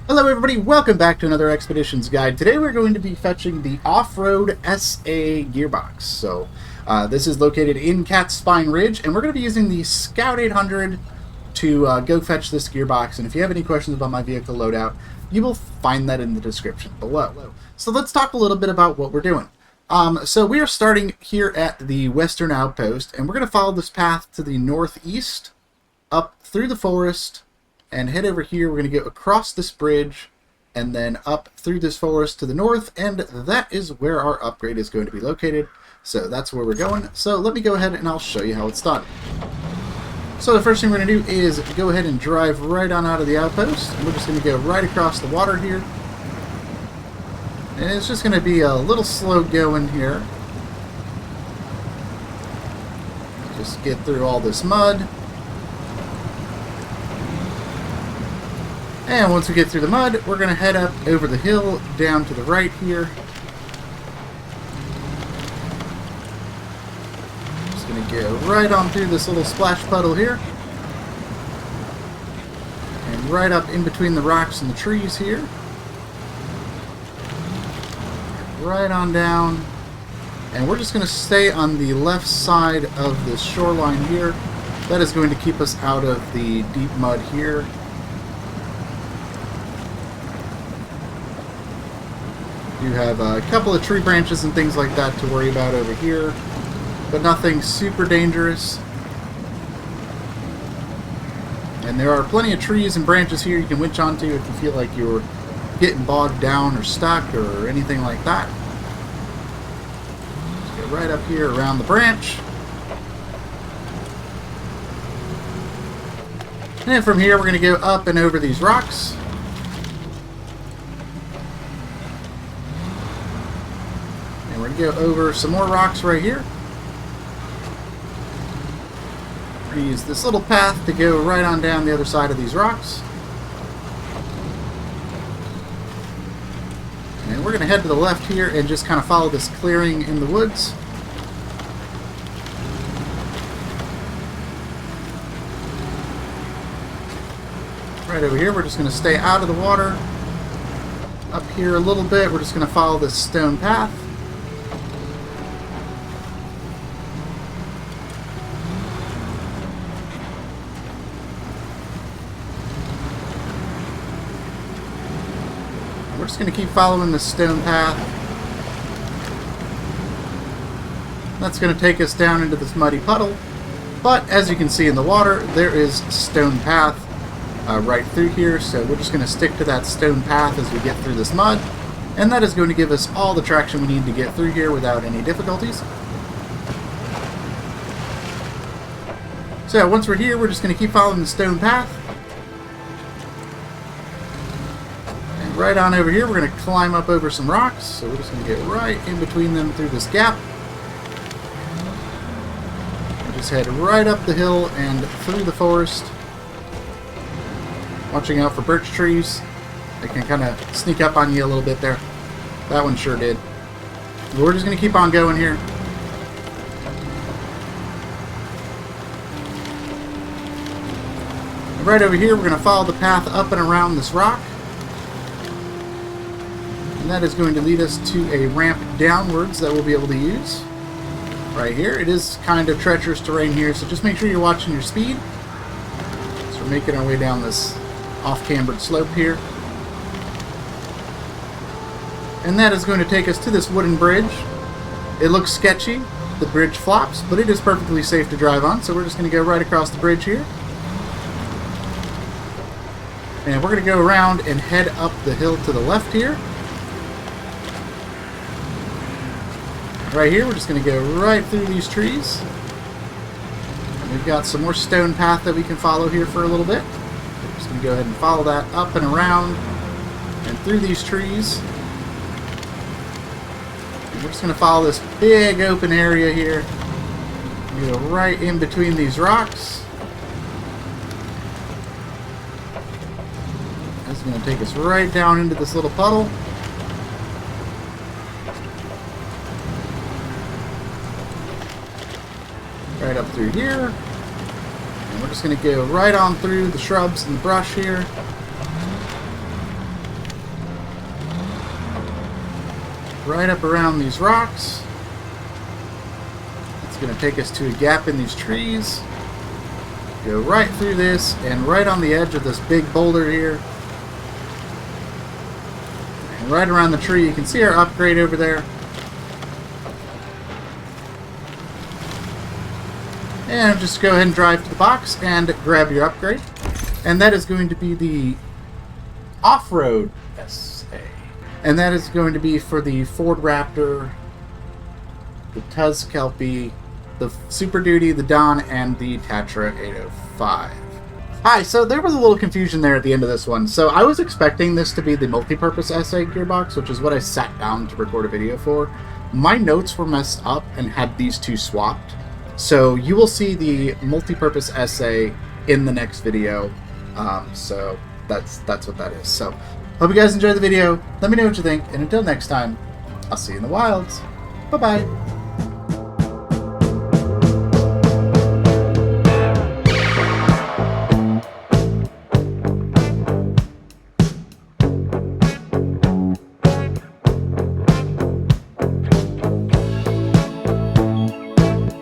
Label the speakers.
Speaker 1: Hello everybody, welcome back to another Expeditions Guide. Today we're going to be fetching the Offroad SA Gearbox. This is located in Cat's Spine Ridge, and we're going to be using the Scout 800 to go fetch this gearbox. And if you have any questions about my vehicle loadout, you will find that in the description below. So let's talk a little bit about what we're doing. So we are starting here at the Western Outpost, and we're going to follow this path to the northeast, up through the forest, and head over here. We're going to go across this bridge and then up through this forest to the north, and that is where our upgrade is going to be located. So that's where we're going. So let me go ahead and I'll show you how it's done. So the first thing we're going to do is go ahead and drive right on out of the outpost. We're just going to go right across the water here. And it's just going to be a little slow going here. Just get through all this mud. And once we get through the mud, we're going to head up over the hill down to the right here. Just going to go right on through this little splash puddle here. And right up in between the rocks and the trees here. Right on down. And we're just going to stay on the left side of this shoreline here. That is going to keep us out of the deep mud here. You have a couple of tree branches and things like that to worry about over here, but nothing super dangerous. And there are plenty of trees and branches here you can winch onto if you feel like you're getting bogged down or stuck or anything like that. Just get right up here around the branch. And then from here we're going to go up and over these rocks. We're going to go over some more rocks right here. We're going to use this little path to go right on down the other side of these rocks. And we're going to head to the left here and just kind of follow this clearing in the woods. Right over here, we're just going to stay out of the water. Up here a little bit, we're just going to follow this stone path. We're just going to keep following this stone path. That's going to take us down into this muddy puddle. But as you can see in the water, there is a stone path right through here. So we're just going to stick to that stone path as we get through this mud. And that is going to give us all the traction we need to get through here without any difficulties. So once we're here, we're just going to keep following the stone path. Right on over here, we're going to climb up over some rocks, so we're just going to get right in between them through this gap. We'll just head right up the hill and through the forest, watching out for birch trees. They can kind of sneak up on you a little bit there. That one sure did. But we're just going to keep on going here. And right over here, we're going to follow the path up and around this rock. And that is going to lead us to a ramp downwards that we'll be able to use right here. It is kind of treacherous terrain here, so just make sure you're watching your speed. So we're making our way down this off-cambered slope here. And that is going to take us to this wooden bridge. It looks sketchy. The bridge flops, but it is perfectly safe to drive on, so we're just going to go right across the bridge here. And we're going to go around and head up the hill to the left here. Right here, we're just going to go right through these trees. And we've got some more stone path that we can follow here for a little bit. We're just going to go ahead and follow that up and around and through these trees. And we're just going to follow this big open area here. We go right in between these rocks. That's going to take us right down into this little puddle. Right up through here. And we're just going to go right on through the shrubs and the brush here. right up around these rocks. It's going to take us to a gap in these trees. Go right through this and right on the edge of this big boulder here. And right around the tree, you can see our upgrade over there. And just go ahead and drive to the box and grab your upgrade. And that is going to be the Offroad SA. And that is going to be for the Ford Raptor, the Tusk Kelpie, the Super Duty, the Don, and the Tatra 805. Hi, so there was a little confusion there at the end of this one. So I was expecting this to be the multi-purpose SA gearbox, which is what I sat down to record a video for. My notes were messed up and had these two swapped. So you will see the multi-purpose SA in the next video. So that's what that is. So hope you guys enjoyed the video. Let me know what you think, and until next time, I'll see you in the wilds. Bye-bye.